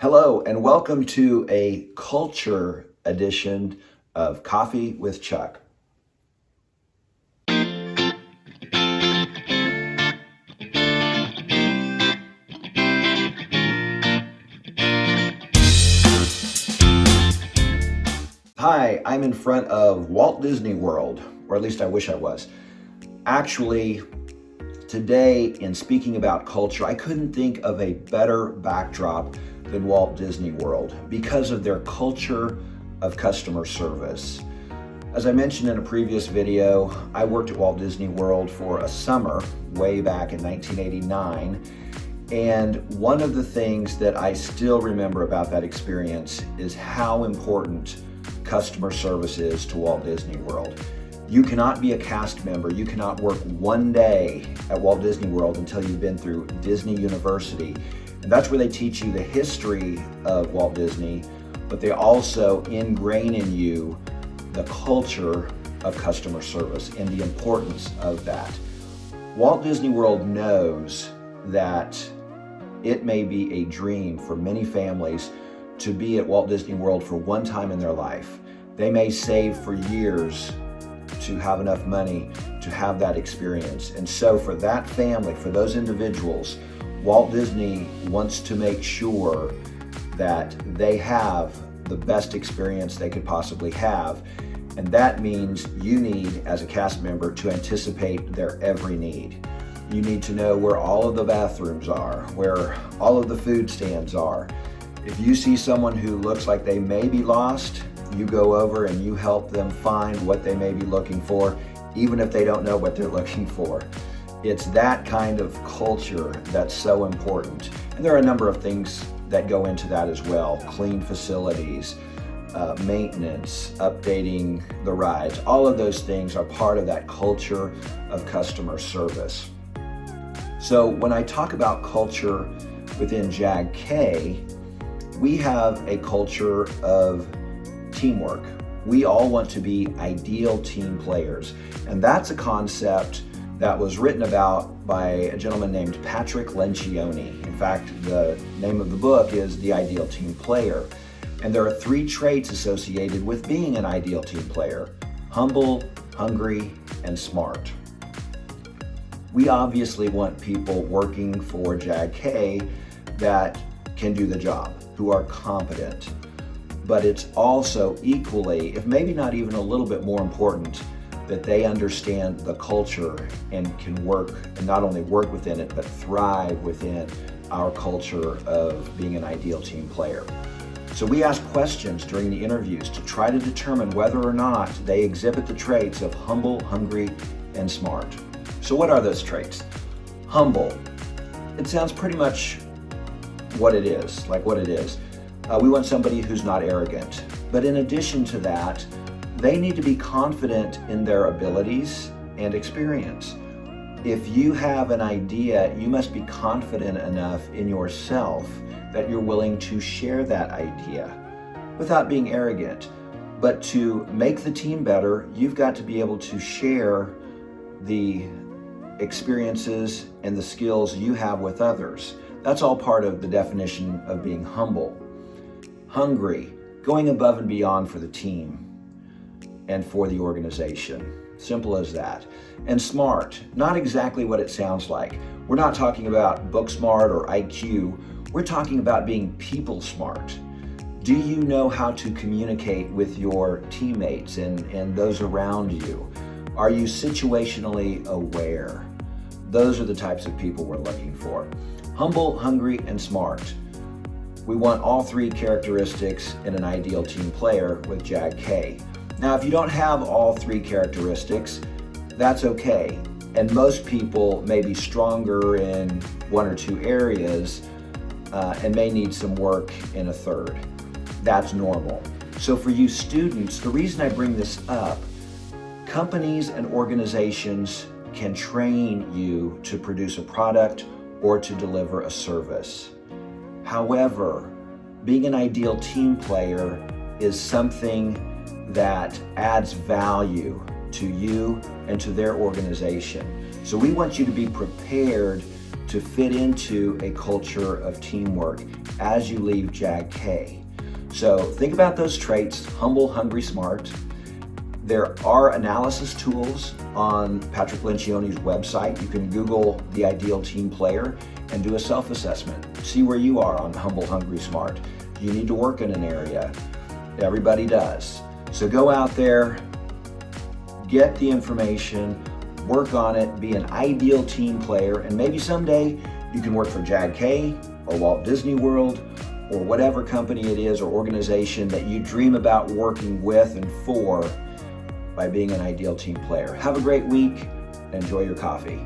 Hello, and welcome to a culture edition of Coffee with Chuck. Hi, I'm in front of Walt Disney World, or at least I wish I was. Actually, today, in speaking about culture, I couldn't think of a better backdrop than Walt Disney World because of their culture of customer service. As I mentioned in a previous video, I worked at Walt Disney World for a summer way back in 1989. And one of the things that I still remember about that experience is how important customer service is to Walt Disney World. You cannot be a cast member, you cannot work one day at Walt Disney World until you've been through Disney University. And that's where they teach you the history of Walt Disney, but they also ingrain in you the culture of customer service and the importance of that. Walt Disney World knows that it may be a dream for many families to be at Walt Disney World for one time in their life. They may save for years to have enough money to have that experience. And so for that family, for those individuals, Walt Disney wants to make sure that they have the best experience they could possibly have. And that means you need, as a cast member, to anticipate their every need. You need to know where all of the bathrooms are, where all of the food stands are. If you see someone who looks like they may be lost, you go over and you help them find what they may be looking for, even if they don't know what they're looking for. It's that kind of culture that's so important. And there are a number of things that go into that as well. Clean facilities, maintenance, updating the rides, all of those things are part of that culture of customer service. So when I talk about culture within JAG-K, we have a culture of teamwork. We all want to be ideal team players. And that's a concept that was written about by a gentleman named Patrick Lencione. In fact, the name of the book is The Ideal Team Player. And there are 3 traits associated with being an ideal team player: humble, hungry, and smart. We obviously want people working for JAG-K that can do the job, who are competent. But it's also equally, if maybe not even a little bit more important, that they understand the culture and can work, and not only work within it, but thrive within our culture of being an ideal team player. So we ask questions during the interviews to try to determine whether or not they exhibit the traits of humble, hungry, and smart. So what are those traits? Humble. It sounds pretty much what it is, like what it is. We want somebody who's not arrogant. But in addition to that, they need to be confident in their abilities and experience. If you have an idea, you must be confident enough in yourself that you're willing to share that idea without being arrogant. But to make the team better, you've got to be able to share the experiences and the skills you have with others. That's all part of the definition of being humble. Hungry, going above and beyond for the team and for the organization. Simple as that. And smart, not exactly what it sounds like. We're not talking about book smart or IQ. We're talking about being people smart. Do you know how to communicate with your teammates and those around you? Are you situationally aware? Those are the types of people we're looking for. Humble, hungry, and smart. We want all 3 characteristics in an ideal team player with JAG-K. Now, if you don't have all 3 characteristics, that's okay. And most people may be stronger in 1 or 2 areas and may need some work in a 3rd. That's normal. So for you students, the reason I bring this up, companies and organizations can train you to produce a product or to deliver a service. However, being an ideal team player is something that adds value to you and to their organization. So we want you to be prepared to fit into a culture of teamwork as you leave JAG-K. So think about those traits: humble, hungry, smart. There are analysis tools on Patrick Lencioni's website. You can Google the ideal team player and do a self-assessment. See where you are on humble, hungry, smart. You need to work in an area. Everybody does. So go out there, get the information, work on it, be an ideal team player, and maybe someday you can work for JAG-K or Walt Disney World or whatever company it is or organization that you dream about working with and for by being an ideal team player. Have a great week. Enjoy your coffee.